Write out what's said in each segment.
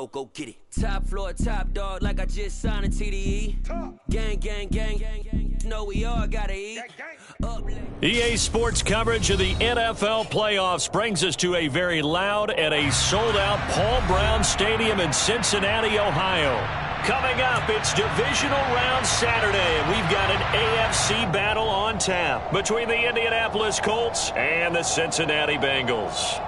go get it. Top floor, top dog, like I just signed a TDE. Gang, gang, gang, gang, gang. You know we all gotta eat. EA Sports coverage of the NFL playoffs brings us to a very loud and a sold-out Paul Brown Stadium in Cincinnati, Ohio. Coming up, it's Divisional Round Saturday, and we've got an AFC battle on tap between the Indianapolis Colts and the Cincinnati Bengals.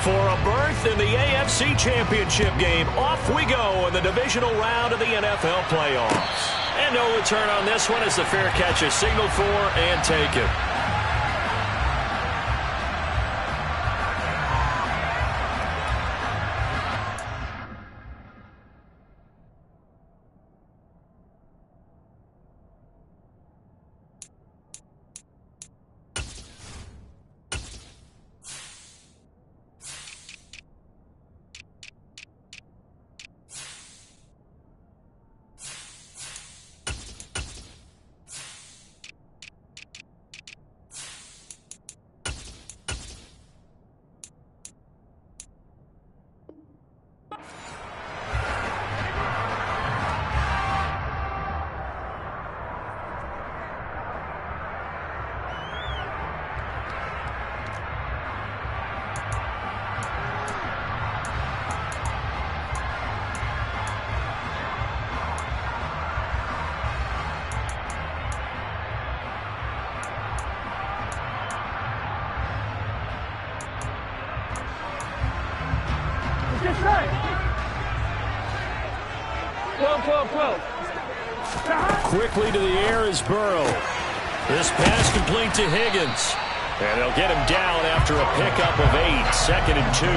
For a berth in the AFC Championship game, off we go in the divisional round of the NFL playoffs. And no return on this one as the fair catch is signaled for and taken. Quickly to the air is Burrow. This pass complete to Higgins. And they'll get him down after a pickup of 8, 2nd and 2.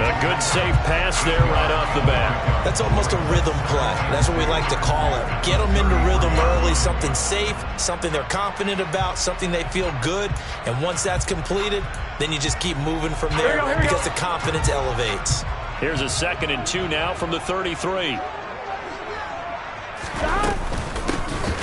A good safe pass there right off the bat. That's almost a rhythm play. That's what we like to call it. Get them into rhythm early, something safe, something they're confident about, something they feel good. And once that's completed, then you just keep moving from there because the confidence elevates. Here's a 2nd and 2 now from the 33.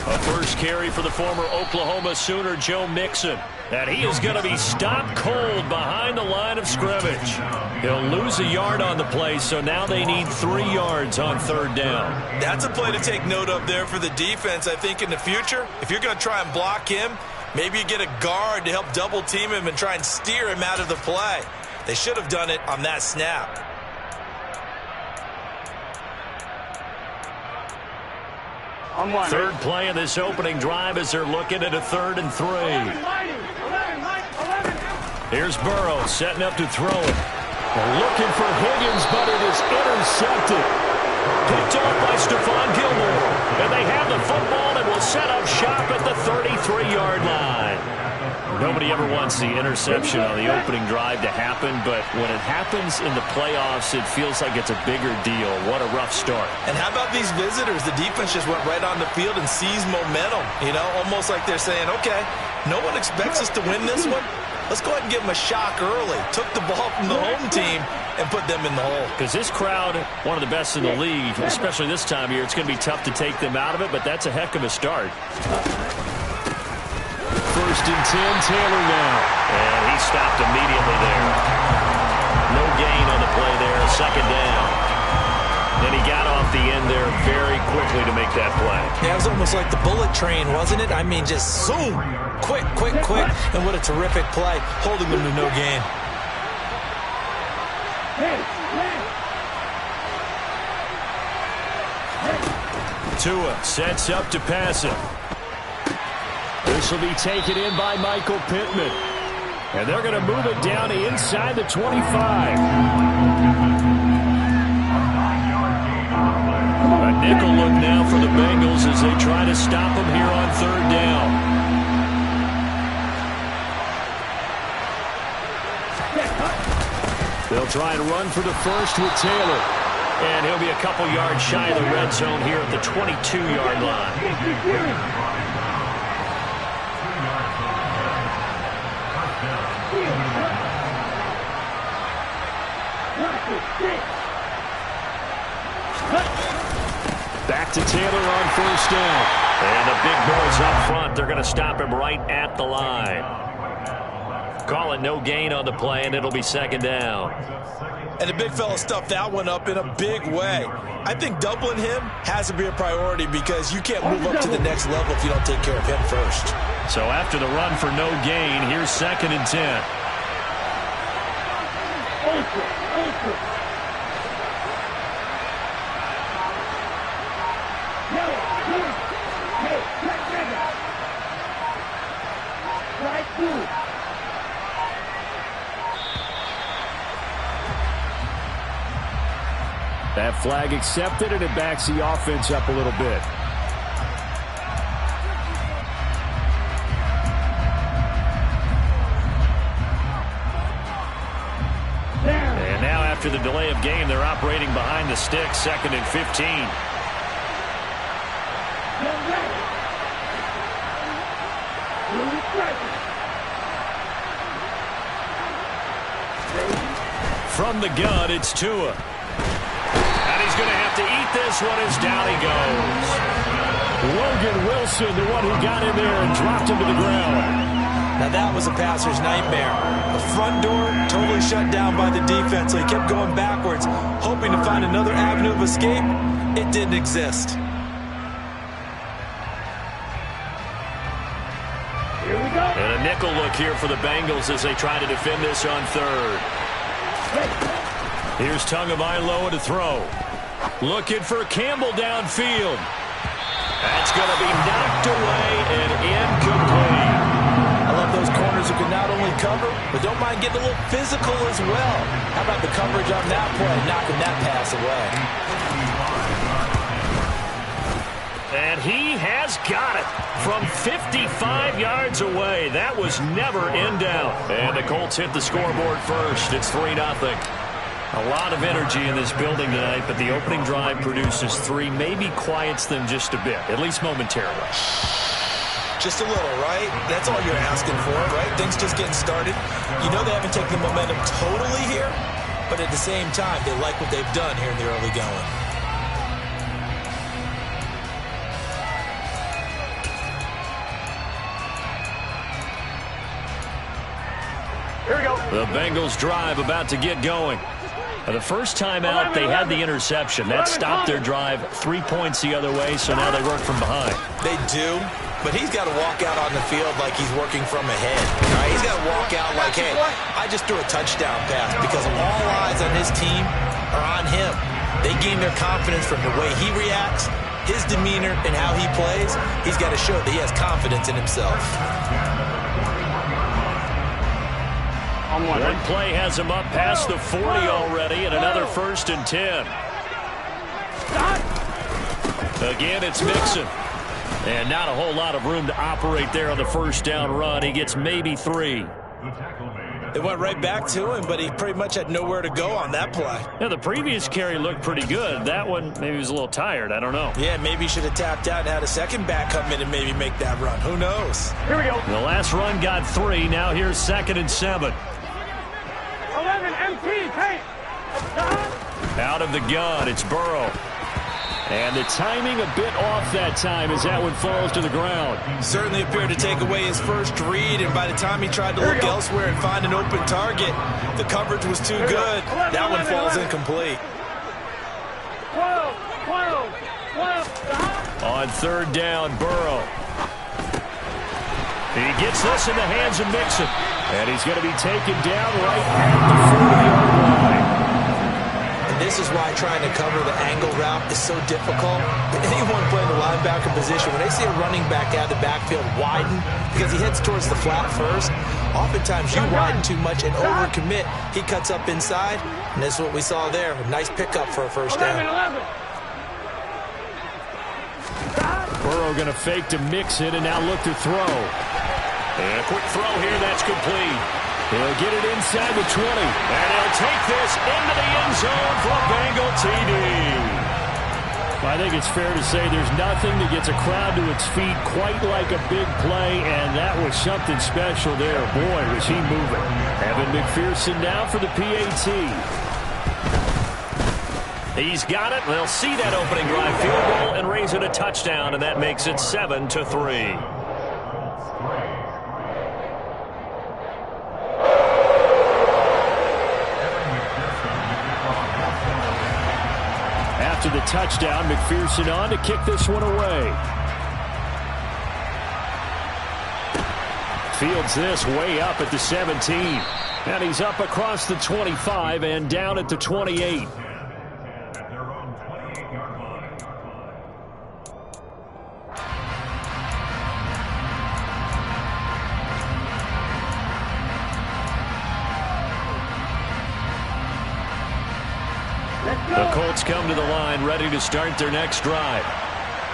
A first carry for the former Oklahoma Sooner, Joe Mixon. And he is going to be stopped cold behind the line of scrimmage. He'll lose a yard on the play, so now they need 3 yards on 3rd down. That's a play to take note of there for the defense, I think, in the future. If you're going to try and block him, maybe you get a guard to help double team him and try and steer him out of the play. They should have done it on that snap. Third play of this opening drive as they're looking at a 3rd and 3. Here's Burrow setting up to throw it. They're looking for Higgins, but it is intercepted. Picked off by Stephon Gilmore. And they have the football and will set up shop at the 33-yard line. Nobody ever wants the interception on the opening drive to happen, but when it happens in the playoffs, it feels like it's a bigger deal. What a rough start. And how about these visitors? The defense just went right on the field and seized momentum, almost like they're saying, okay, no one expects us to win this one. Let's go ahead and give them a shock early. Took the ball from the home team and put them in the hole. Because this crowd, one of the best in the league, especially this time of year, it's going to be tough to take them out of it, but that's a heck of a start. 1st and 10, Taylor now. And he stopped immediately there. No gain on the play there, 2nd down. And he got off the end there very quickly to make that play. Yeah, it was almost like the bullet train, wasn't it? I mean, just zoom. Quick. And what a terrific play, holding them to no gain. Tua sets up to pass it. This will be taken in by Michael Pittman. And they're going to move it down to inside the 25. A nickel look now for the Bengals as they try to stop them here on 3rd down. They'll try and run for the first with Taylor. And he'll be a couple yards shy of the red zone here at the 22-yard line. back to Taylor on first down. And the big boys up front, they're going to stop him right at the line. Call it no gain on the play, and it'll be second down. And the big fella stuffed that one up in a big way. I think doubling him has to be a priority because you can't move up to the next level if you don't take care of him first. So after the run for no gain, here's 2nd and 10. That flag accepted, and it backs the offense up a little bit. And now after the delay of game, they're operating behind the sticks, 2nd and 15. From the gun, it's Tua. And he's going to have to eat this one as down he goes. Logan Wilson, the one who got in there and dropped him to the ground. Now that was a passer's nightmare. The front door totally shut down by the defense, so he kept going backwards, hoping to find another avenue of escape. It didn't exist. Here we go. And a nickel look here for the Bengals as they try to defend this on 3rd. Here's Tagovailoa to throw. Looking for Campbell downfield. That's going to be knocked away and incomplete. I love those corners who can not only cover, but don't mind getting a little physical as well. How about the coverage on that play, knocking that pass away? And he has got it from 55 yards away. That was never in doubt. And the Colts hit the scoreboard first. It's 3-0. A lot of energy in this building tonight, but the opening drive produces 3, maybe quiets them just a bit, at least momentarily. Just a little, right? That's all you're asking for, right? Things just getting started. You know they haven't taken the momentum totally here, but at the same time, they like what they've done here in the early going. Here we go. The Bengals drive about to get going. The first time out, they had the interception. That stopped their drive 3 points the other way, so now they work from behind. They do, but he's got to walk out on the field like he's working from ahead. Right? He's got to walk out like, hey, I just threw a touchdown pass because all eyes on his team are on him. They gain their confidence from the way he reacts, his demeanor, and how he plays. He's got to show that he has confidence in himself. One play has him up past the 40 already, and another 1st and 10. Again, it's Mixon. And not a whole lot of room to operate there on the first down run. He gets maybe 3. They went right back to him, but he pretty much had nowhere to go on that play. Yeah, the previous carry looked pretty good. That one, maybe he was a little tired. I don't know. Yeah, maybe he should have tapped out and had a second back come in and maybe make that run. Who knows? Here we go. The last run got 3. Now here's 2nd and 7. 11 MT, hey! Out of the gun, it's Burrow. And the timing a bit off that time as that one falls to the ground. Certainly appeared to take away his first read, and by the time he tried to look elsewhere and find an open target, the coverage was too good. That one falls incomplete. 12. On 3rd down, Burrow. He gets this in the hands of Mixon. And he's going to be taken down right at the 40-yard line. And this is why trying to cover the angle route is so difficult. Anyone playing the linebacker position, when they see a running back out of the backfield widen because he heads towards the flat first, oftentimes you widen too much and overcommit. He cuts up inside, and this is what we saw there. A nice pickup for a first down. Burrow going to fake to Mixon and now look to throw. And a quick throw here, that's complete. He'll get it inside the 20. And he'll take this into the end zone for a Bengal TD. I think it's fair to say there's nothing that gets a crowd to its feet quite like a big play, and that was something special there. Boy, was he moving. Evan McPherson now for the PAT. He's got it. They'll see that opening drive field goal and raise it a touchdown, and that makes it 7-3. After the touchdown, McPherson on to kick this one away. Fields this way up at the 17. And he's up across the 25 and down at the 28. The Colts come to the line ready to start their next drive.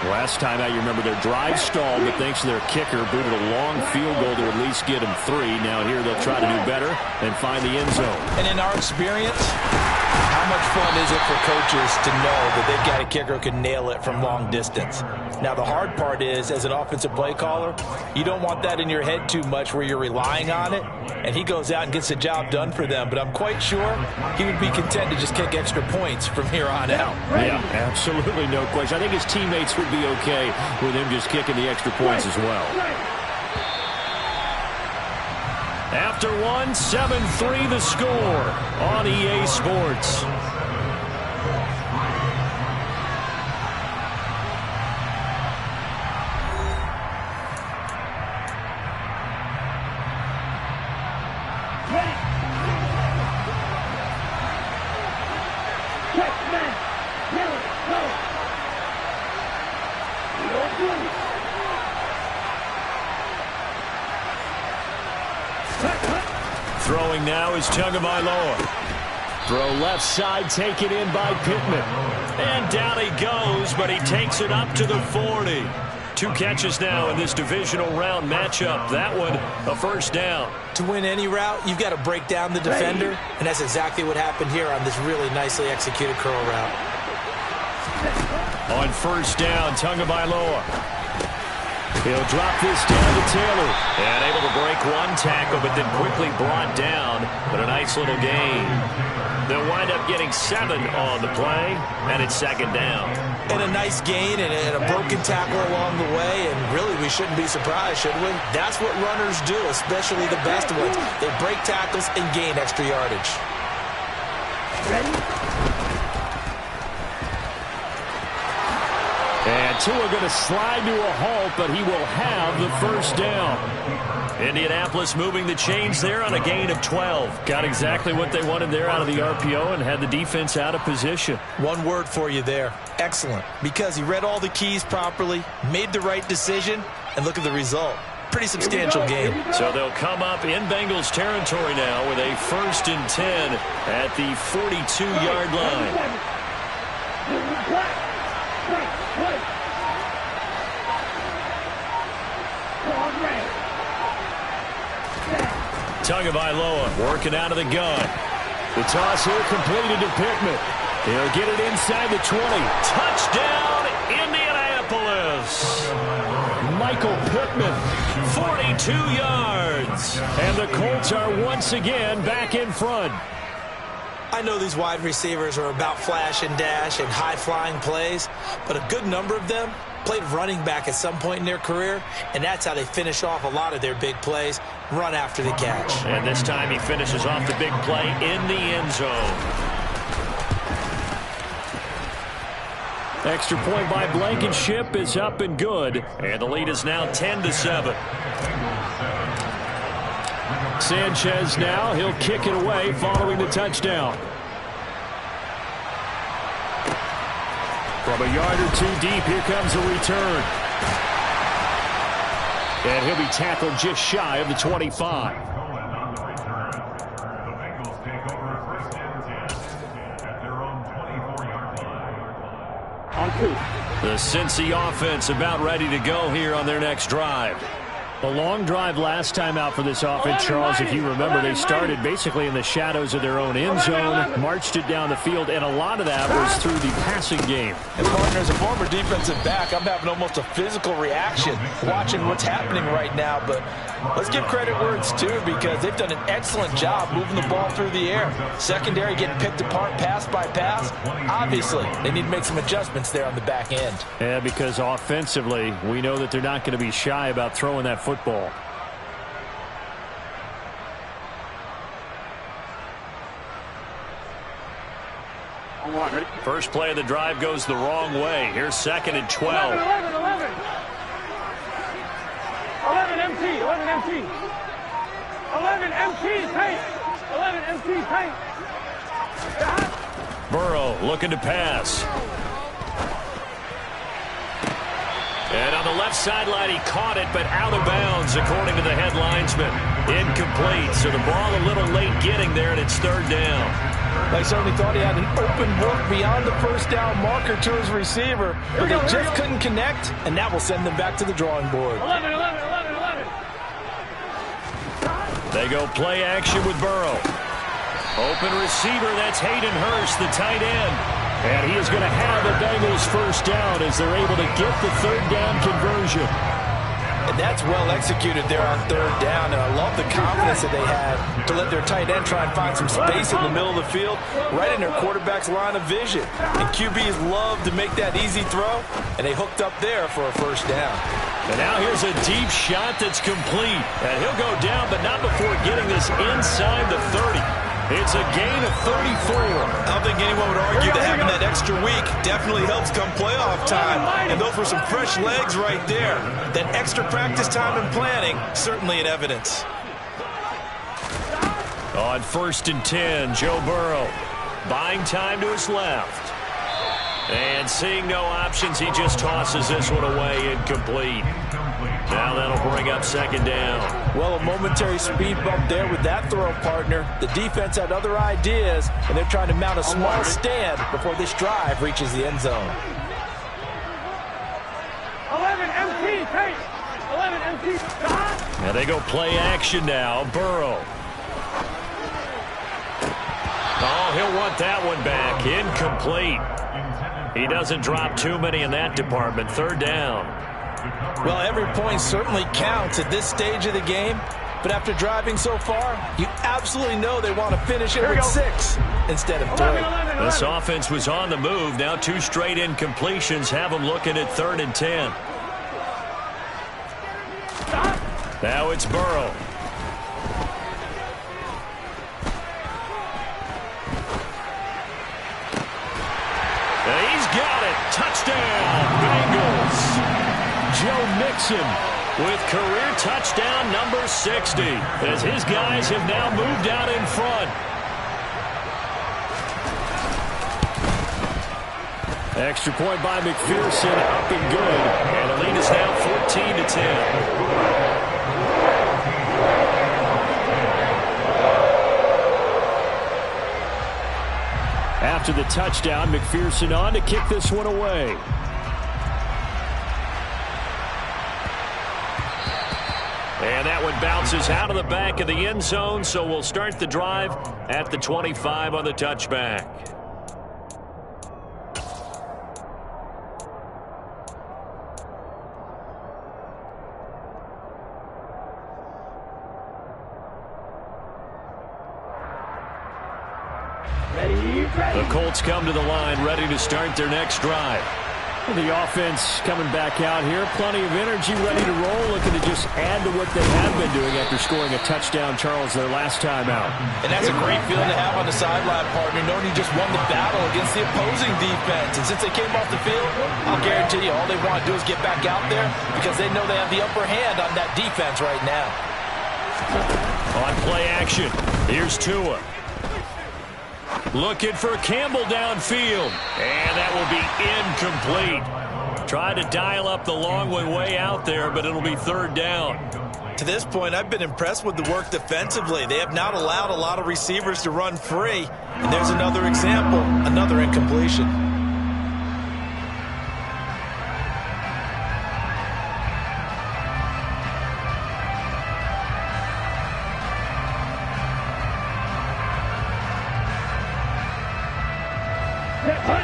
Last time out, you remember their drive stalled, but thanks to their kicker, booted a long field goal to at least get them 3. Now here they'll try to do better and find the end zone. And in our experience, how much fun is it for coaches to know that they've got a kicker who can nail it from long distance? Now, the hard part is, as an offensive play caller, you don't want that in your head too much where you're relying on it, and he goes out and gets the job done for them. But I'm quite sure he would be content to just kick extra points from here on out. Yeah, absolutely no question. I think his teammates would be okay with him just kicking the extra points as well. After one, 7-3 the score on EA Sports. Throwing now is Tagovailoa. Throw left side, taken in by Pittman. And down he goes, but he takes it up to the 40. 2 catches now in this divisional round matchup. That one, a first down. To win any route, you've got to break down the defender, and that's exactly what happened here on this really nicely executed curl route. On first down, Tagovailoa. He'll drop this down to Taylor. And able to break one tackle, but then quickly brought down. But a nice little gain. They'll wind up getting 7 on the play, and it's second down. And a nice gain and a broken tackle along the way, and really we shouldn't be surprised, should we? That's what runners do, especially the best ones. They break tackles and gain extra yardage. And Tua going to slide to a halt, but he will have the first down. Indianapolis moving the chains there on a gain of 12. Got exactly what they wanted there out of the RPO and had the defense out of position. One word for you there. Excellent. Because he read all the keys properly, made the right decision, and look at the result. Pretty substantial game. So they'll come up in Bengals territory now with a 1st and 10 at the 42-yard line. Tagovailoa working out of the gun. The toss here completed to Pittman. He'll get it inside the 20. Touchdown, Indianapolis. Michael Pittman, 42 yards. And the Colts are once again back in front. I know these wide receivers are about flash and dash and high-flying plays, but a good number of them played running back at some point in their career, and that's how they finish off a lot of their big plays, run after the catch. And this time he finishes off the big play in the end zone. Extra point by Blankenship is up and good, and the lead is now 10-7. Sanchez now, he'll kick it away following the touchdown. From a yard or 2 deep, here comes a return. And he'll be tackled just shy of the 25. The Cincy offense about ready to go here on their next drive. A long drive last time out for this offense, Charles. If you remember, they started basically in the shadows of their own end zone, marched it down the field, and a lot of that was through the passing game. And partner, as a former defensive back, I'm having almost a physical reaction watching what's happening right now. But Let's give credit where it's due because they've done an excellent job moving the ball through the air. Secondary getting picked apart pass by pass. Obviously, they need to make some adjustments there on the back end. Yeah, because offensively, we know that they're not going to be shy about throwing that football. First play of the drive goes the wrong way. Here's 2nd and 12. 11 empty, 11 empty. 11 empty, paint. 11 empty, paint. Burrow looking to pass. And on the left sideline, he caught it, but out of bounds, according to the head linesman. Incomplete, so the ball a little late getting there, and it's 3rd down. I certainly thought he had an open look beyond the first down marker to his receiver, but they just couldn't connect, and that will send them back to the drawing board. 11, 11, 11, 11. They go play action with Burrow. Open receiver, that's Hayden Hurst, the tight end. And he is going to have the Bengals first down as they're able to get the 3rd down conversion. And that's well executed there on 3rd down, and I love the confidence that they had to let their tight end try and find some space in the middle of the field, right in their quarterback's line of vision. And QBs love to make that easy throw, and they hooked up there for a first down. And now here's a deep shot that's complete. And he'll go down, but not before getting this inside the 30. It's a gain of 34. I don't think anyone would argue that having that extra week definitely helps come playoff time. And those were some fresh legs right there. That extra practice time and planning, certainly in evidence. On 1st and 10, Joe Burrow buying time to his left. And seeing no options, he just tosses this one away, incomplete. Now that'll bring up 2nd down. Well, a momentary speed bump there with that throw, partner. The defense had other ideas, and they're trying to mount a small stand before this drive reaches the end zone. 11 empty, paint. 11 empty. Now they go play action now. Burrow. Oh, he'll want that one back. Incomplete. He doesn't drop too many in that department. 3rd down. Well, every point certainly counts at this stage of the game, but after driving so far, you absolutely know they want to finish it with 6 instead of 3. This offense was on the move. Now 2 straight incompletions have them looking at 3rd and 10. Now it's Burrow. And he's got it. Touchdown, Bengals. Joe Mixon with career touchdown number 60 as his guys have now moved out in front. Extra point by McPherson, up and good. And the lead is now 14-10. After the touchdown, McPherson on to kick this one away. And that one bounces out of the back of the end zone, so we'll start the drive at the 25 on the touchback. The Colts come to the line, ready to start their next drive. The offense coming back out here, plenty of energy, ready to roll, looking to just add to what they have been doing after scoring a touchdown, Charles, their last time out. And that's a great feeling to have on the sideline, partner, knowing you just won the battle against the opposing defense. And since they came off the field, I'll guarantee you all they want to do is get back out there because they know they have the upper hand on that defense right now. On play action, here's Tua. Looking for Campbell downfield. And that will be incomplete. Tried to dial up the long one way out there, but it'll be 3rd down. To this point, I've been impressed with the work defensively. They have not allowed a lot of receivers to run free. And there's another example, another incompletion.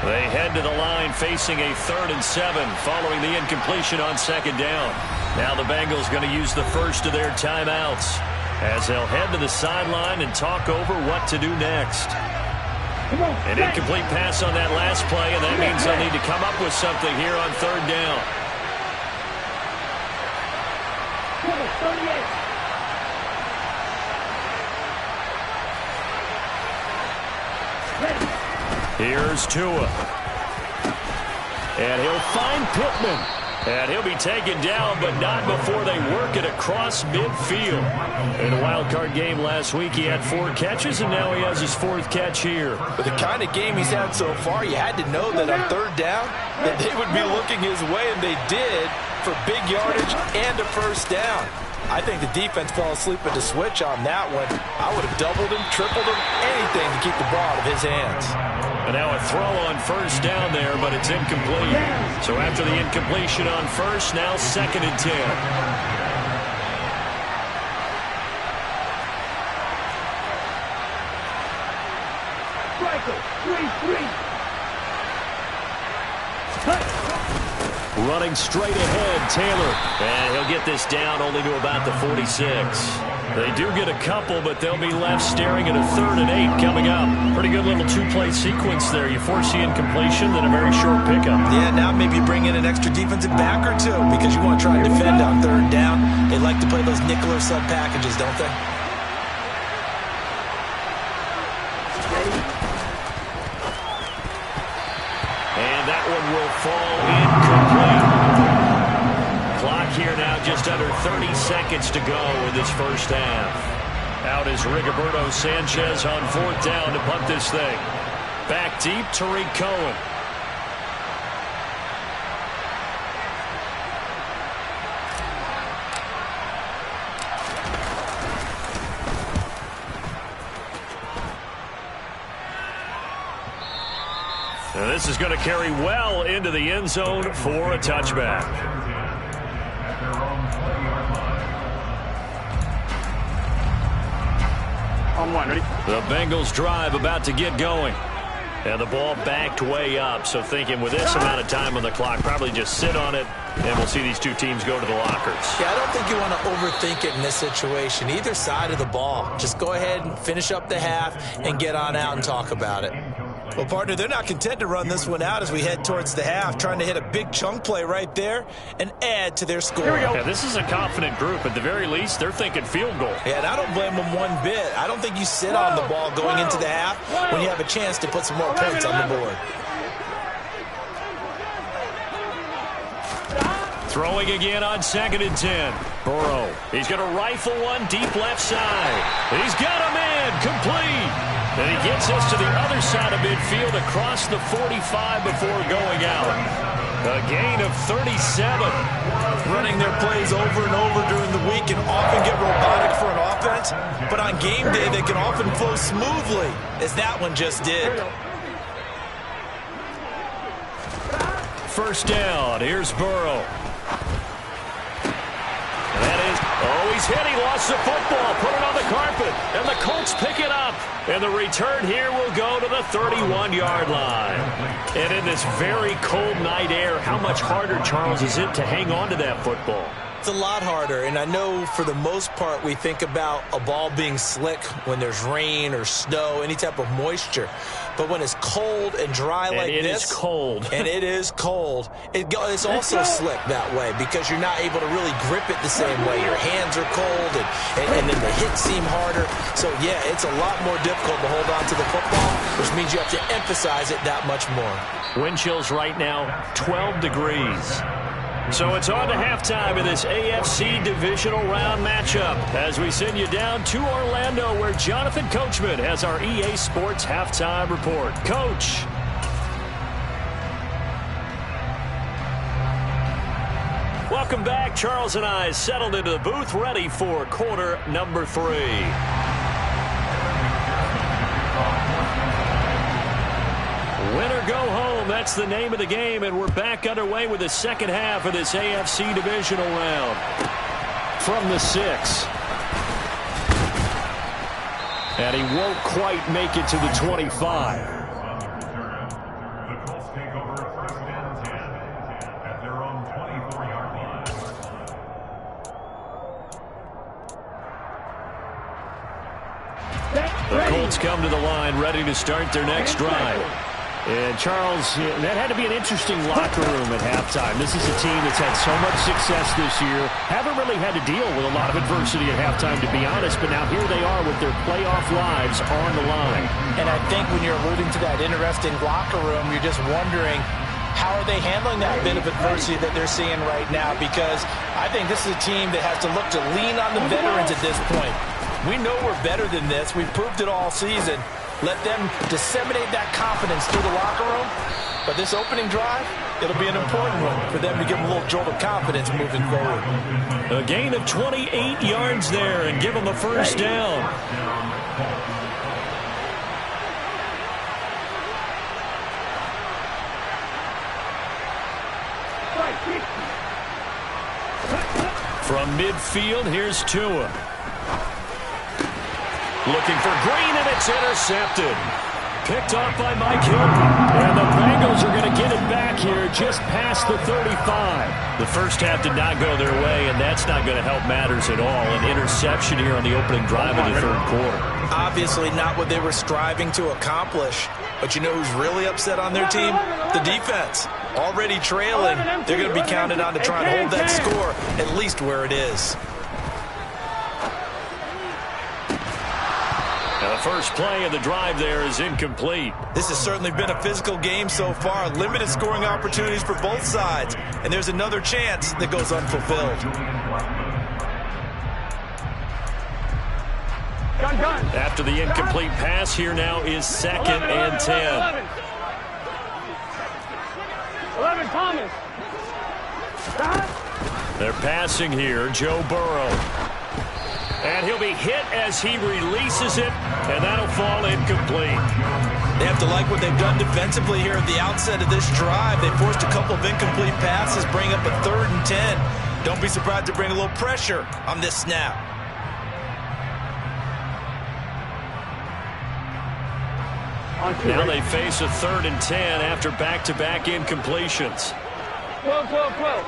They head to the line facing a 3rd and 7 following the incompletion on 2nd down. Now the Bengals going to use the first of their timeouts as they'll head to the sideline and talk over what to do next. An incomplete pass on that last play, and that means they'll need to come up with something here on third down. Here's Tua. And he'll find Pittman. And he'll be taken down, but not before they work it across midfield. In a wild card game last week, he had 4 catches, and now he has his 4th catch here. With the kind of game he's had so far, you had to know that on third down, that they would be looking his way, and they did, for big yardage and a first down. I think the defense fell asleep at the switch on that one. I would have doubled him, tripled him, anything to keep the ball out of his hands. And now a throw on first down there, but it's incomplete. So after the incompletion on first, now 2nd and 10. Running straight ahead, Taylor. And he'll get this down only to about the 46. They do get a couple, but they'll be left staring at a 3rd and 8 coming up. Pretty good little 2-play sequence there. You force the incompletion, then a very short pickup. Yeah, now maybe you bring in an extra defensive back or two because you want to try and defend on third down. They like to play those nickel or sub packages, don't they? And that one will fall incomplete. Clock here now just under 30 seconds to go in this first half. Out is Rigoberto Sanchez on 4th down to punt this thing. Back deep, Tariq Cohen. And this is going to carry well into the end zone for a touchback. On 1, ready? The Bengals drive about to get going. And the ball backed way up. So thinking with this amount of time on the clock, probably just sit on it, and we'll see these two teams go to the lockers. Yeah, I don't think you want to overthink it in this situation. Either side of the ball. Just go ahead and finish up the half and get on out and talk about it. Well, partner, they're not content to run this one out as we head towards the half, trying to hit a big chunk play right there and add to their score. Here we go. Yeah, this is a confident group. At the very least, they're thinking field goal. Yeah, and I don't blame them one bit. I don't think you sit on the ball going into the half when you have a chance to put some more points on the board. Throwing again on 2nd and 10. Burrow. He's going to rifle one deep left side. He's got a man complete. And he gets us to the other side of midfield across the 45 before going out. A gain of 37. Running their plays over and over during the week can often get robotic for an offense, but on game day they can often flow smoothly, as that one just did. First down. Here's Burrow. And that is, he's hit. He lost the football. Put it on the carpet. And the Colts pick it up. And the return here will go to the 31-yard line. And in this very cold night air, how much harder, Charles, is it to hang on to that football? It's a lot harder, and I know for the most part we think about a ball being slick when there's rain or snow, any type of moisture. But when it's cold and dry like this, and it is cold, and it is cold, it's also slick that way because you're not able to really grip it the same way. Your hands are cold, and then the hits seem harder. So, yeah, it's a lot more difficult to hold on to the football, which means you have to emphasize it that much more. Wind chills right now, 12 degrees. So it's on to halftime in this AFC divisional round matchup as we send you down to Orlando where Jonathan Coachman has our EA Sports halftime report. Coach. Welcome back. Charles and I settled into the booth ready for quarter number 3. Win or go home, that's the name of the game, and we're back underway with the second half of this AFC divisional round. From the 6. And he won't quite make it to the 25. The Colts come to the line, ready to start their next drive. And, Charles, that had to be an interesting locker room at halftime. This is a team that's had so much success this year. Haven't really had to deal with a lot of adversity at halftime, to be honest. But now here they are with their playoff lives on the line. And I think when you're alluding to that interesting locker room, you're just wondering, how are they handling that bit of adversity that they're seeing right now? Because I think this is a team that has to look to lean on the veterans at this point. We know we're better than this. We've proved it all season. Let them disseminate that confidence through the locker room. But this opening drive, it'll be an important one for them to give them a little jolt of confidence moving forward. A gain of 28 yards there and give them a first down. From midfield, here's Tua. Looking for Green, and it's intercepted. Picked off by Mike Hilton. And the Bengals are going to get it back here just past the 35. The first half did not go their way, and that's not going to help matters at all. An interception here on the opening drive of the third quarter. Obviously not what they were striving to accomplish. But you know who's really upset on their team? The defense. Already trailing. They're going to be counted on to try and hold that score at least where it is. Now the first play of the drive there is incomplete. This has certainly been a physical game so far. Limited scoring opportunities for both sides. And there's another chance that goes unfulfilled. After the incomplete pass, here now is 2nd and 10. 11 Thomas. They're passing here, Joe Burrow. And he'll be hit as he releases it, and that'll fall incomplete. They have to like what they've done defensively here at the outset of this drive. They forced a couple of incomplete passes, bring up a 3rd and 10. Don't be surprised to bring a little pressure on this snap. Now they face a 3rd and 10 after back-to-back incompletions. 12, 12, 12.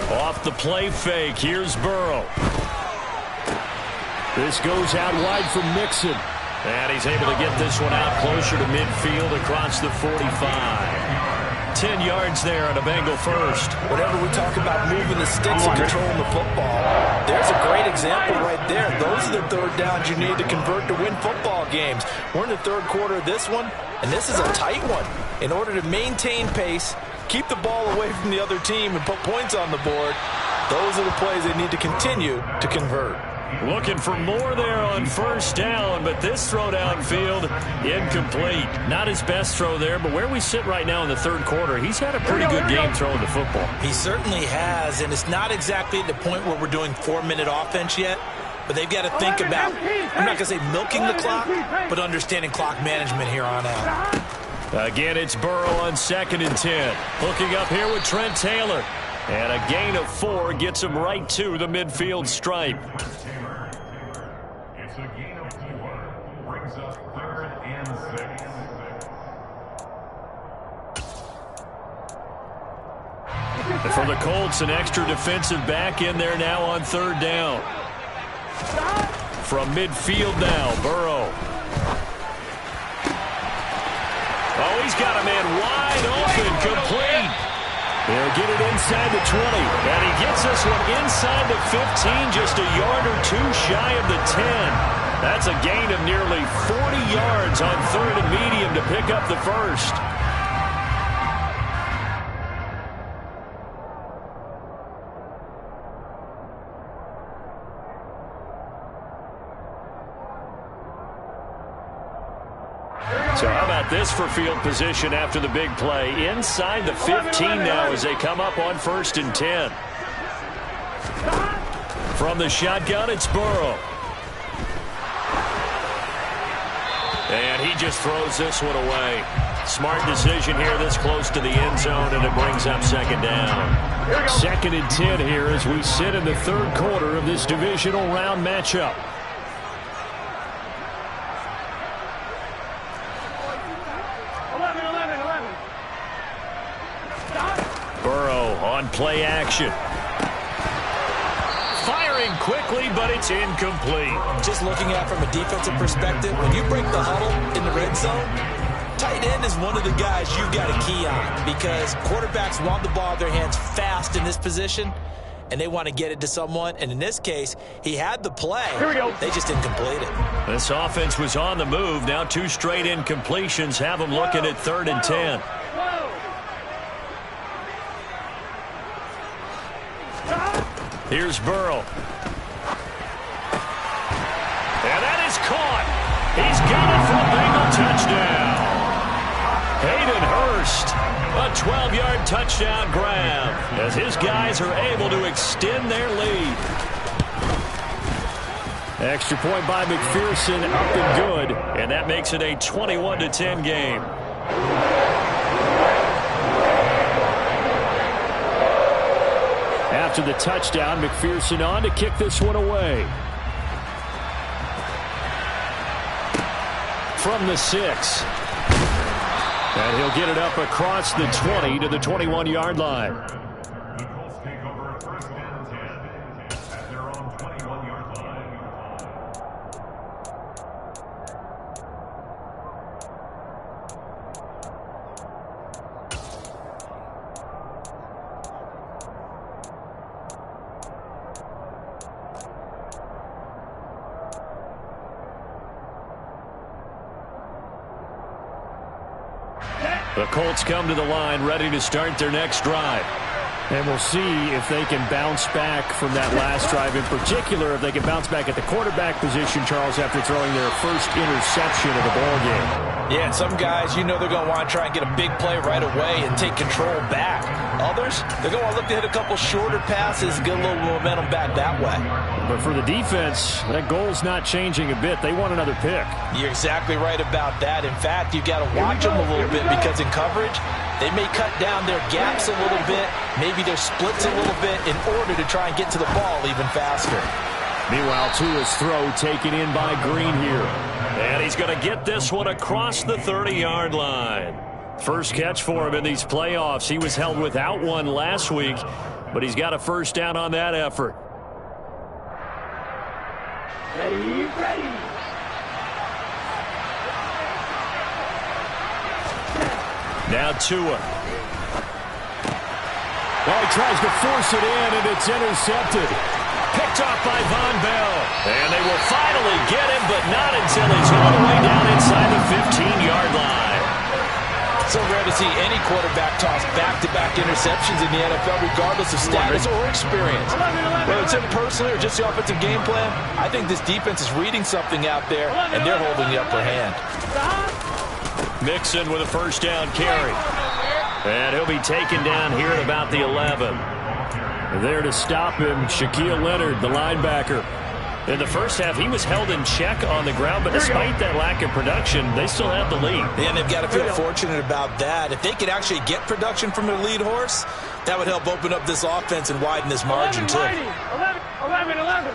Off the play fake, here's Burrow. This goes out wide for Mixon. And he's able to get this one out closer to midfield across the 45. 10 yards there on a Bengal first. Whenever we talk about moving the sticks and controlling the football, there's a great example right there. Those are the 3rd downs you need to convert to win football games. We're in the 3rd quarter of this one, and this is a tight one. In order to maintain pace, keep the ball away from the other team, and put points on the board, those are the plays they need to continue to convert. Looking for more there on 1st down, but this throw downfield, incomplete. Not his best throw there, but where we sit right now in the 3rd quarter, he's had a pretty good game throwing the football. He certainly has, and it's not exactly at the point where we're doing 4-minute offense yet, but they've got to think about, I'm not going to say milking the clock, but understanding clock management here on out. Again, it's Burrow on 2nd and 10. Hooking up here with Trent Taylor. And a gain of 4 gets him right to the midfield stripe. It's a gain of 4. Brings up 3rd and 6. And for the Colts, an extra defensive back in there now on 3rd down. From midfield now, Burrow. Oh, he's got a man wide open, complete. They'll get it inside the 20, and he gets this one inside the 15, just a yard or 2 shy of the 10. That's a gain of nearly 40 yards on 3rd and medium to pick up the first. So how about this for field position after the big play? Inside the 15 now as they come up on 1st and 10. From the shotgun, it's Burrow. And he just throws this one away. Smart decision here this close to the end zone, and it brings up 2nd down. 2nd and 10 here as we sit in the 3rd quarter of this divisional round matchup. Burrow on play action. Fires firing quickly, but it's incomplete. Just looking at it from a defensive perspective, when you break the huddle in the red zone, tight end is one of the guys you've got to key on because quarterbacks want the ball in their hands fast in this position, and they want to get it to someone. And in this case, he had the play. Here we go. They just didn't complete it. This offense was on the move. Now 2 straight incompletions have them looking at 3rd and 10. Here's Burrow. And that is caught. He's got it for a Bengal touchdown. Hayden Hurst, a 12-yard touchdown grab as his guys are able to extend their lead. Extra point by McPherson, up and good. And that makes it a 21-10 game. After the touchdown, McPherson on to kick this one away. From the 6. And he'll get it up across the 20 to the 21-yard line. The Colts take over 1st and 10 at their own 21-yard line. The Colts come to the line ready to start their next drive. And we'll see if they can bounce back from that last drive. In particular, if they can bounce back at the quarterback position, Charles, after throwing their first interception of the ballgame. Yeah, and some guys, you know they're going to want to try and get a big play right away and take control back. Others, they're going to look to hit a couple shorter passes and get a little momentum back that way. But for the defense, that goal's not changing a bit. They want another pick. You're exactly right about that. In fact, you've got to watch them a little bit because in coverage, they may cut down their gaps a little bit, maybe their splits a little bit in order to try and get to the ball even faster. Meanwhile, Tua's throw taken in by Green here. And he's going to get this one across the 30-yard line. First catch for him in these playoffs. He was held without one last week, but he's got a first down on that effort. Ready. Now Tua. Well, he tries to force it in, and it's intercepted. Picked off by Von Bell. And they will finally get him, but not until he's all the way down inside the 15-yard line. So rare to see any quarterback toss back-to-back interceptions in the NFL, regardless of status or experience. Whether it's him personally or just the offensive game plan, I think this defense is reading something out there, and they're holding the upper hand. Mixon with a first down carry. And he'll be taken down here at about the 11. There to stop him, Shaquille Leonard, the linebacker. In the first half, he was held in check on the ground, but despite that lack of production, they still have the lead. And they've got to feel fortunate about that. If they could actually get production from their lead horse, that would help open up this offense and widen this margin, too. 11.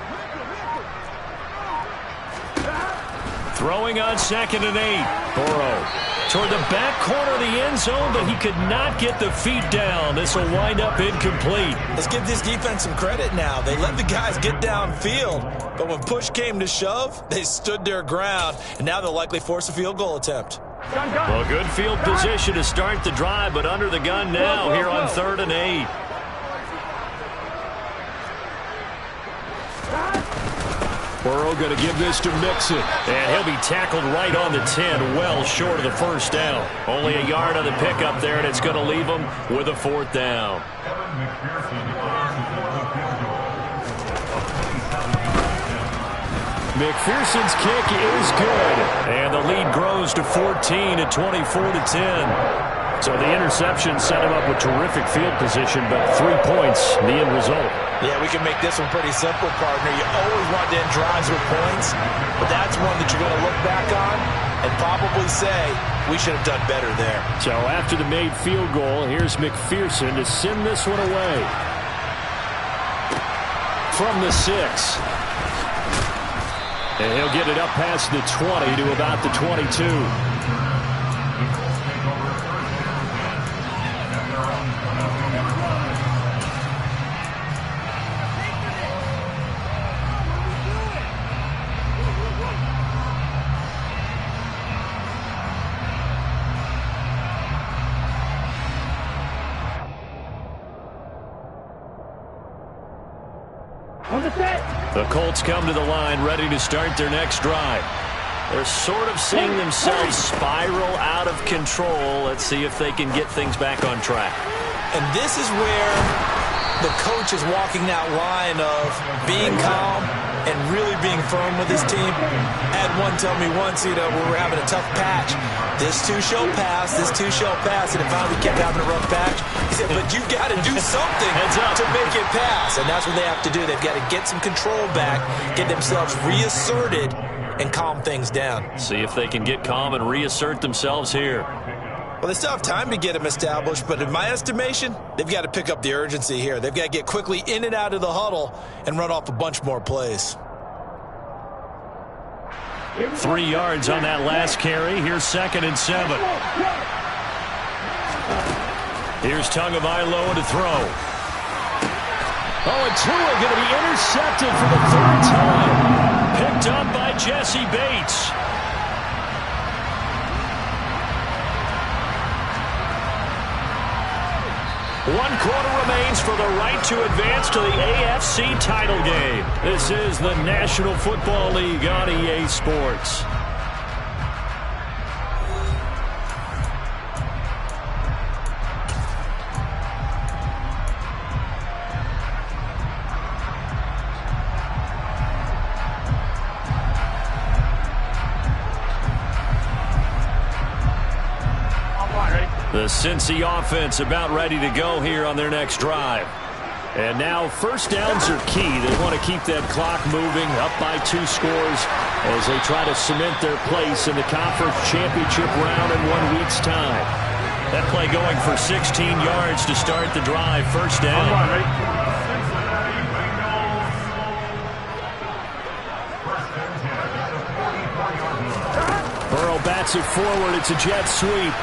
Throwing on 2nd and 8. Burrow toward the back corner of the end zone, but he could not get the feet down. This will wind up incomplete. Let's give this defense some credit now. They let the guys get downfield, but when push came to shove, they stood their ground, and now they'll likely force a field goal attempt. Well, good field position to start the drive, but under the gun now here on 3rd and 8. Burrow going to give this to Mixon. And he'll be tackled right on the 10, well short of the first down. Only a yard on the pickup there, and it's going to leave him with a 4th down. McPherson's kick is good. And the lead grows to 14 at 24-10. So the interception set him up with terrific field position, but 3 points, the end result. Yeah, we can make this one pretty simple, partner. You always want to end drives with points, but that's one that you're going to look back on and probably say, we should have done better there. So after the made field goal, here's McPherson to send this one away. From the 6. And he'll get it up past the 20 to about the 22. The Colts come to the line ready to start their next drive. They're sort of seeing themselves spiral out of control. Let's see if they can get things back on track. And this is where the coach is walking that line of being calm and really being firm with his team. I had one tell me once, we were having a tough patch. This too shall pass, this too shall pass. And it finally kept having a rough patch. He said, but you've got to do something to make it pass. And that's what they have to do. They've got to get some control back, get themselves reasserted, and calm things down. See if they can get calm and reassert themselves here. Well, they still have time to get them established, but in my estimation, they've got to pick up the urgency here. They've got to get quickly in and out of the huddle and run off a bunch more plays. 3 yards on that last carry. Here's 2nd and 7. Here's Tagovailoa to throw. Oh, and Tua going to be intercepted for the 3rd time. Picked up by Jesse Bates. One quarter remains for the right to advance to the AFC title game. This is the National Football League on EA Sports. The Cincy offense about ready to go here on their next drive. And now first downs are key. They want to keep that clock moving, up by 2 scores as they try to cement their place in the conference championship round in 1 week's time. That play going for 16 yards to start the drive. First down. Burrow bats it forward. It's a jet sweep.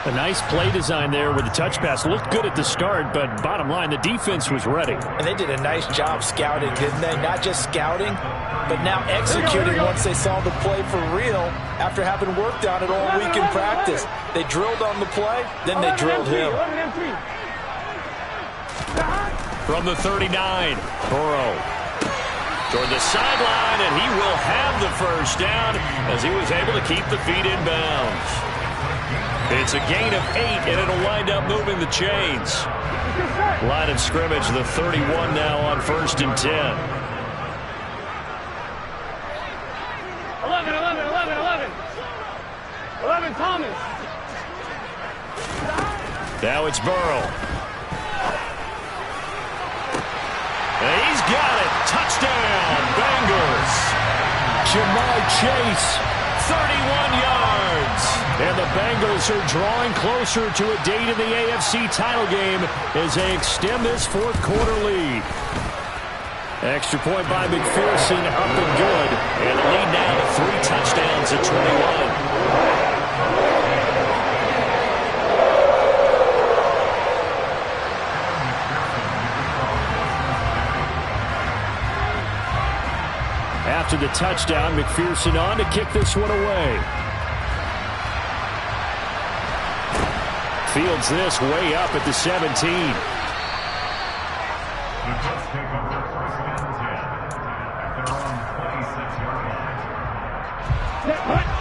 A nice play design there with the touch pass. Looked good at the start, but bottom line, the defense was ready. And they did a nice job scouting, didn't they? Not just scouting, but now executing once they saw the play for real after having worked on it all week in practice. They drilled on the play, then they drilled him. From the 39, Burrow toward the sideline, and he will have the first down as he was able to keep the feet in bounds. It's a gain of 8, and it'll wind up moving the chains. Line of scrimmage, the 31 now on 1st and 10. 11, Thomas. Now it's Burrow. And he's got it. Touchdown, Bengals. Jamar Chase, 31 yards. And the Bengals are drawing closer to a date in the AFC title game as they extend this 4th quarter lead. Extra point by McPherson, up and good. And the lead now to 3 touchdowns at 21. After the touchdown, McPherson on to kick this one away. Fields this way up at the 17.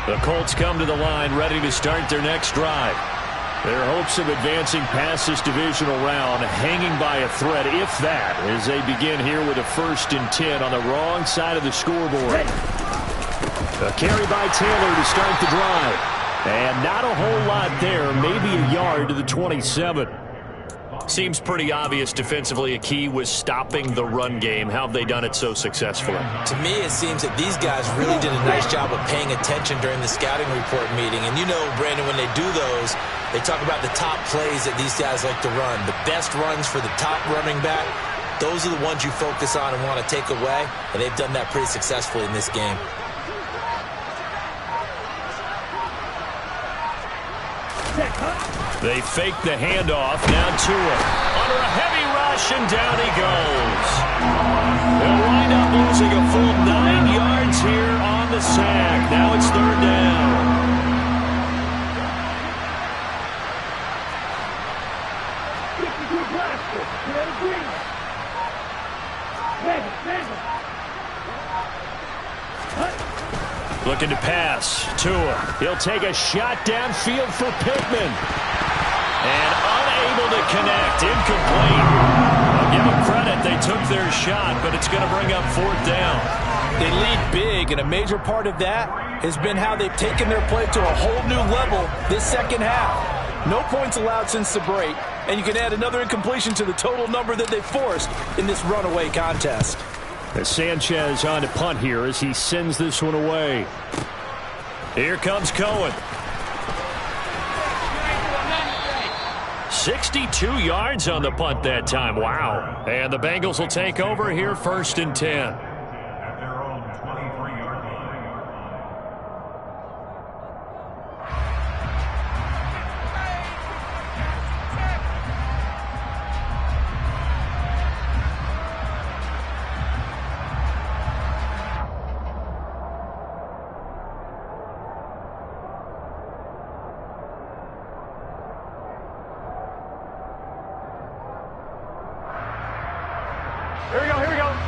The Colts come to the line ready to start their next drive. Their hopes of advancing past this divisional round hanging by a thread, if that, as they begin here with a 1st and 10 on the wrong side of the scoreboard. A carry by Taylor to start the drive. And not a whole lot there, maybe a yard to the 27. Seems pretty obvious defensively a key was stopping the run game. How have they done it so successfully? To me, it seems that these guys really did a nice job of paying attention during the scouting report meeting. And you know, Brandon, when they do those, they talk about the top plays that these guys like to run. The best runs for the top running back, those are the ones you focus on and want to take away. And they've done that pretty successfully in this game. They fake the handoff. Now Tua under a heavy rush, and down he goes. They'll wind up losing a full 9 yards here on the sack. Now it's 3rd down. Looking to pass. Tua. He'll take a shot downfield for Pittman. And unable to connect. Incomplete. I'll give them credit. They took their shot, but it's going to bring up 4th down. They lead big, and a major part of that has been how they've taken their play to a whole new level this second half. No points allowed since the break, and you can add another incompletion to the total number that they forced in this runaway contest. As Sanchez on to punt here as he sends this one away. Here comes Cohen. 62 yards on the punt that time. Wow. And the Bengals will take over here 1st and 10. At their own 23-yard line.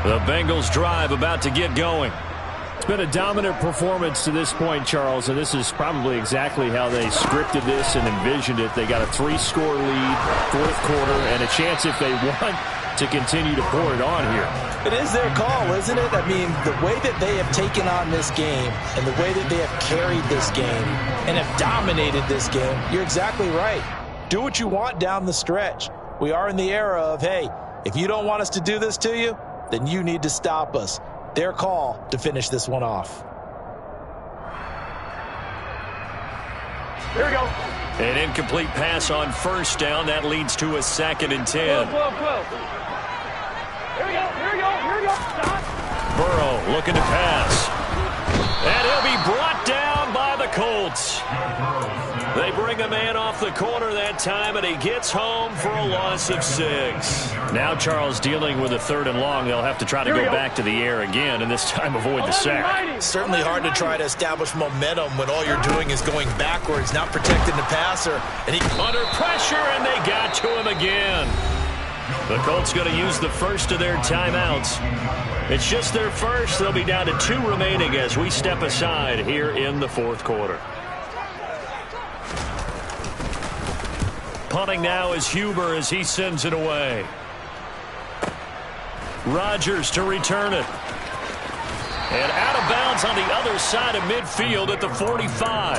The Bengals drive about to get going. It's been a dominant performance to this point, Charles, and this is probably exactly how they scripted this and envisioned it. They got a 3-score lead, 4th quarter, and a chance if they want to continue to pour it on here. It is their call, isn't it? I mean, the way that they have taken on this game and the way that they have carried this game and have dominated this game, you're exactly right. Do what you want down the stretch. We are in the era of, hey, if you don't want us to do this to you, then you need to stop us. Their call to finish this one off. Here we go. An incomplete pass on 1st down. That leads to a 2nd and 10. Close. Here we go. Stop. Burrow looking to pass. And he'll be brought down by the Colts. They bring a man off the corner that time, and he gets home for a loss of 6. Now Charles dealing with a 3rd and long. They'll have to try to go back to the air again, and this time avoid the sack. Certainly hard to try to establish momentum when all you're doing is going backwards, not protecting the passer. And he under pressure, and they got to him again. The Colts going to use the first of their timeouts. It's just their first. They'll be down to 2 remaining as we step aside here in the 4th quarter. Punting now is Huber as he sends it away. Rodgers to return it. And out of bounds on the other side of midfield at the 45.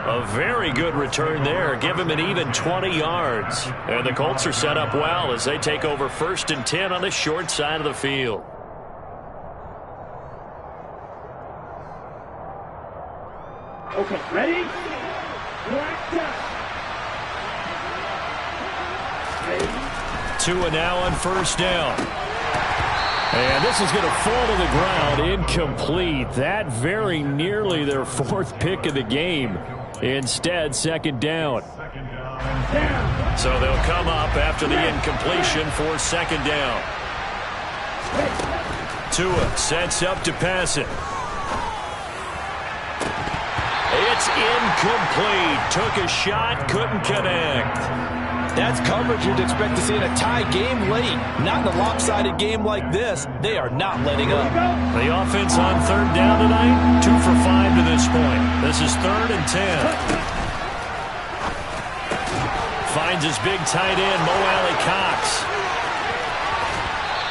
A very good return there. Give him an even 20 yards. And the Colts are set up well as they take over 1st and 10 on the short side of the field. Okay, ready? Tua now on 1st down. And this is going to fall to the ground. Incomplete. That very nearly their 4th pick of the game. Instead, 2nd down. So they'll come up after the incompletion for 2nd down. Tua sets up to pass it. It's incomplete. Took a shot, couldn't connect. That's coverage you'd expect to see in a tie game late. Not in a lopsided game like this. They are not letting up. The offense on 3rd down tonight, 2 for 5 to this point. This is 3rd and 10. Finds his big tight end, Mo Alley-Cox.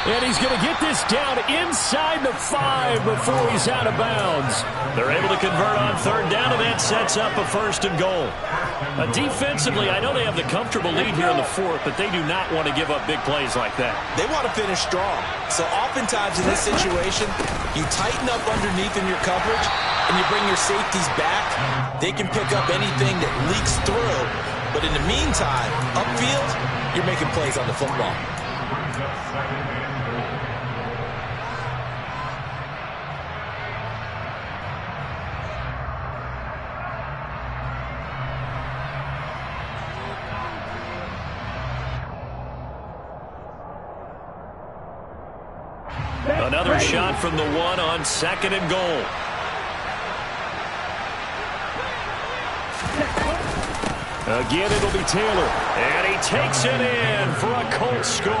And he's going to get this down inside the 5 before he's out of bounds. They're able to convert on 3rd down, and that sets up a 1st and goal. Defensively, I know they have the comfortable lead here in the 4th, but they do not want to give up big plays like that. They want to finish strong. So oftentimes in this situation, you tighten up underneath in your coverage, and you bring your safeties back. They can pick up anything that leaks through. But in the meantime, upfield, you're making plays on the football. Another shot from the 1 on 2nd and goal. Again, it'll be Taylor. And he takes it in for a Colts score.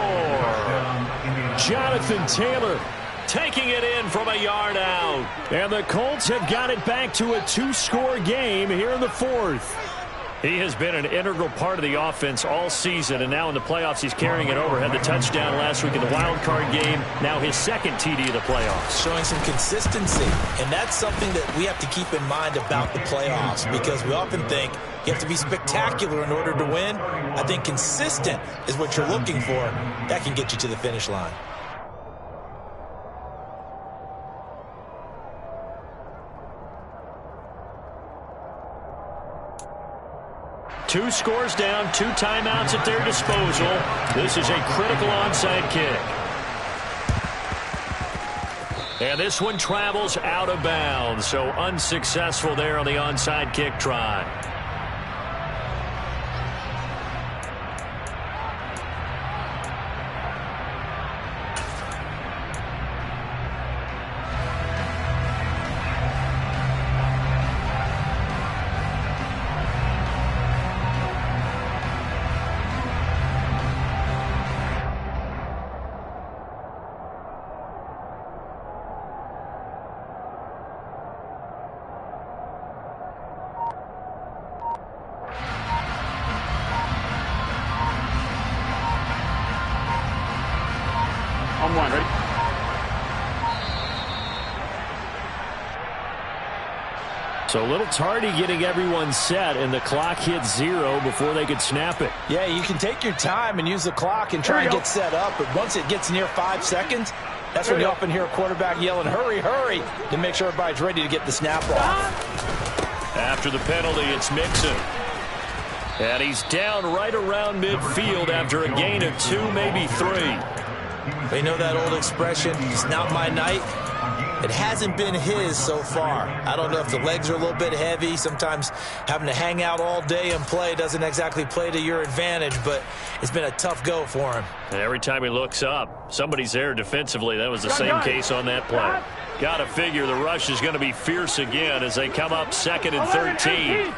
Jonathan Taylor taking it in from a yard out. And the Colts have got it back to a 2-score game here in the fourth. He has been an integral part of the offense all season, and now in the playoffs he's carrying it over. Had the touchdown last week in the wild card game. Now his second TD of the playoffs. Showing some consistency, and that's something that we have to keep in mind about the playoffs, because we often think you have to be spectacular in order to win. I think consistent is what you're looking for. That can get you to the finish line. Two scores down, 2 timeouts at their disposal. This is a critical onside kick. And this one travels out of bounds, so unsuccessful there on the onside kick try. On one, ready? So a little tardy getting everyone set, and the clock hits 0 before they could snap it. Yeah, you can take your time and use the clock and try and get set up, but once it gets near 5 seconds, that's when you often hear a quarterback yelling, hurry, hurry, to make sure everybody's ready to get the snap off. After the penalty, it's Mixon. And he's down right around midfield after a gain of 2, maybe 3. They know that old expression, it's not my night. It hasn't been his so far. I don't know if the legs are a little bit heavy. Sometimes having to hang out all day and play doesn't exactly play to your advantage, but it's been a tough go for him. And every time he looks up, somebody's there defensively. That was the same case on that play. Got to figure the rush is going to be fierce again as they come up 2nd and 13.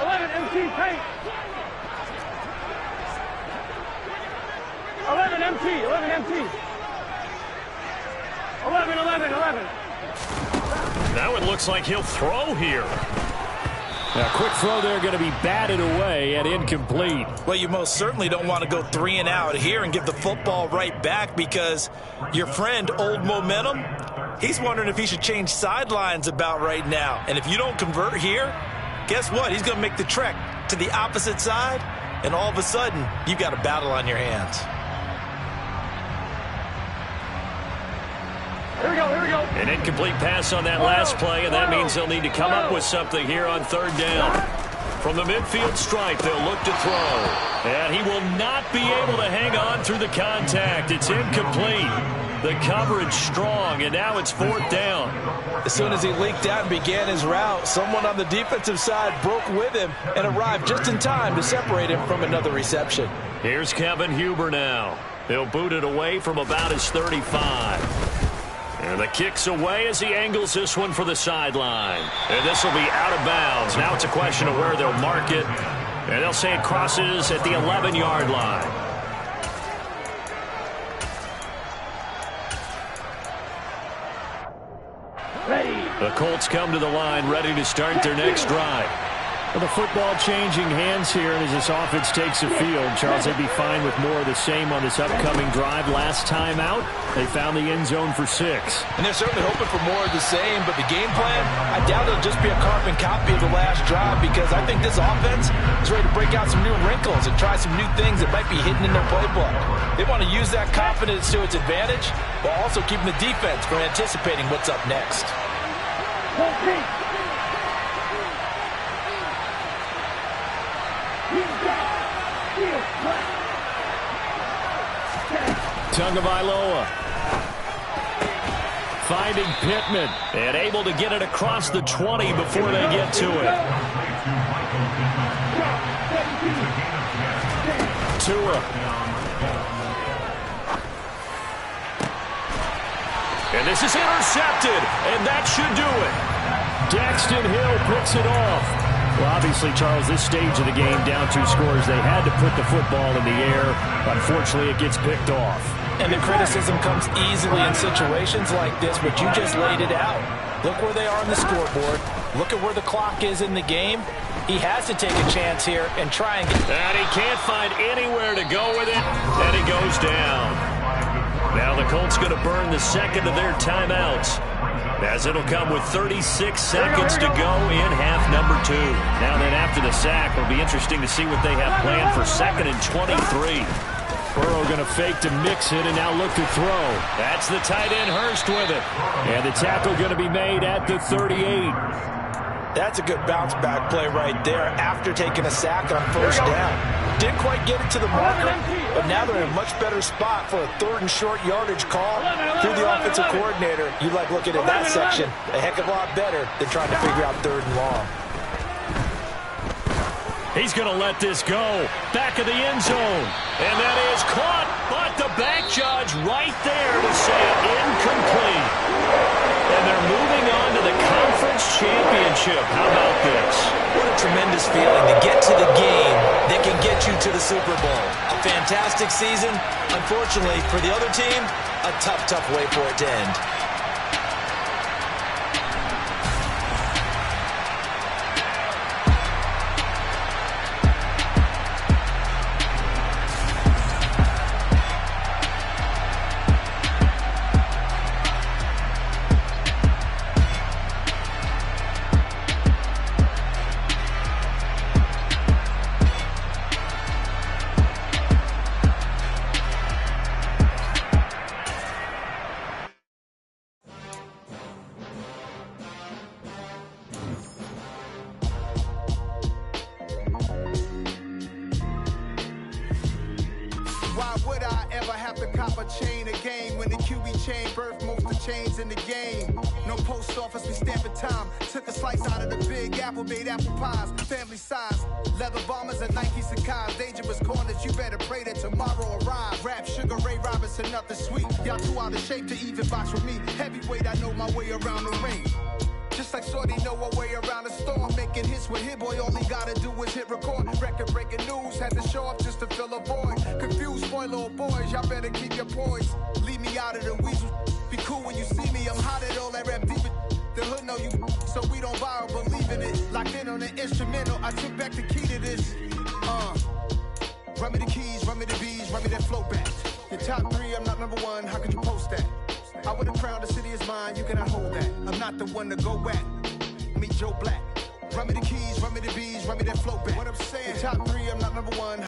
11 MT paint. 11 MT, 11 MT. 11. Now it looks like he'll throw here. A quick throw there going to be batted away and incomplete. Well, you most certainly don't want to go 3 and out here and give the football right back, because your friend, Old Momentum, he's wondering if he should change sidelines about right now. And if you don't convert here, guess what? He's going to make the trek to the opposite side, and all of a sudden, you've got a battle on your hands. Here we go. An incomplete pass on that last play, and that means they'll need to come up with something here on 3rd down. From the midfield stripe, they'll look to throw. And he will not be able to hang on through the contact. It's incomplete. The coverage strong, and now it's 4th down. As soon as he leaked out and began his route, someone on the defensive side broke with him and arrived just in time to separate him from another reception. Here's Kevin Huber now. He'll boot it away from about his 35. And the kick's away as he angles this one for the sideline. And this will be out of bounds. Now it's a question of where they'll mark it. And they'll say it crosses at the 11-yard line. The Colts come to the line ready to start their next drive. Well, the football changing hands here, and as this offense takes the field, Charles, they'd be fine with more of the same on this upcoming drive. Last time out, they found the end zone for 6. And they're certainly hoping for more of the same, but the game plan, I doubt it'll just be a carbon copy of the last drive, because I think this offense is ready to break out some new wrinkles and try some new things that might be hidden in their playbook. They want to use that confidence to its advantage, while also keeping the defense from anticipating what's up next. Tagovailoa finding Pittman and able to get it across the 20 before they get to it. Tua. And this is intercepted, and that should do it. Daxton Hill picks it off. Well, obviously, Charles, this stage of the game, down 2 scores, they had to put the football in the air. Unfortunately, it gets picked off. And the criticism comes easily in situations like this, but you just laid it out. Look where they are on the scoreboard. Look at where the clock is in the game. He has to take a chance here and try and get... And he can't find anywhere to go with it, and he goes down. Now the Colts going to burn the second of their timeouts, as it'll come with 36 seconds to go in half number 2. Now then, after the sack, it'll be interesting to see what they have planned for 2nd and 23. Burrow going to fake to mix it and now look to throw. That's the tight end Hurst with it. And the tackle going to be made at the 38. That's a good bounce-back play right there after taking a sack on first down. Didn't quite get it to the marker, but now they're in a much better spot for a 3rd and short yardage call. Through the offensive coordinator, you like looking at that section a heck of a lot better than trying to figure out 3rd and long. He's going to let this go. Back of the end zone. And that is caught, but the back judge right there to say incomplete. And they're moving on to the conference championship. How about this? What a tremendous feeling to get to the game that can get you to the Super Bowl. A fantastic season. Unfortunately, for the other team, a tough way for it to end. Run me the keys, run me the bees, run me that flow back. Your top 3, I'm not number 1, how could you post that? I would have crowned the city is mine, you cannot hold that. I'm not the one to go back. Meet Joe Black. Run me the keys, run me the bees, run me that flow back. What I'm saying, your top 3, I'm not number 1.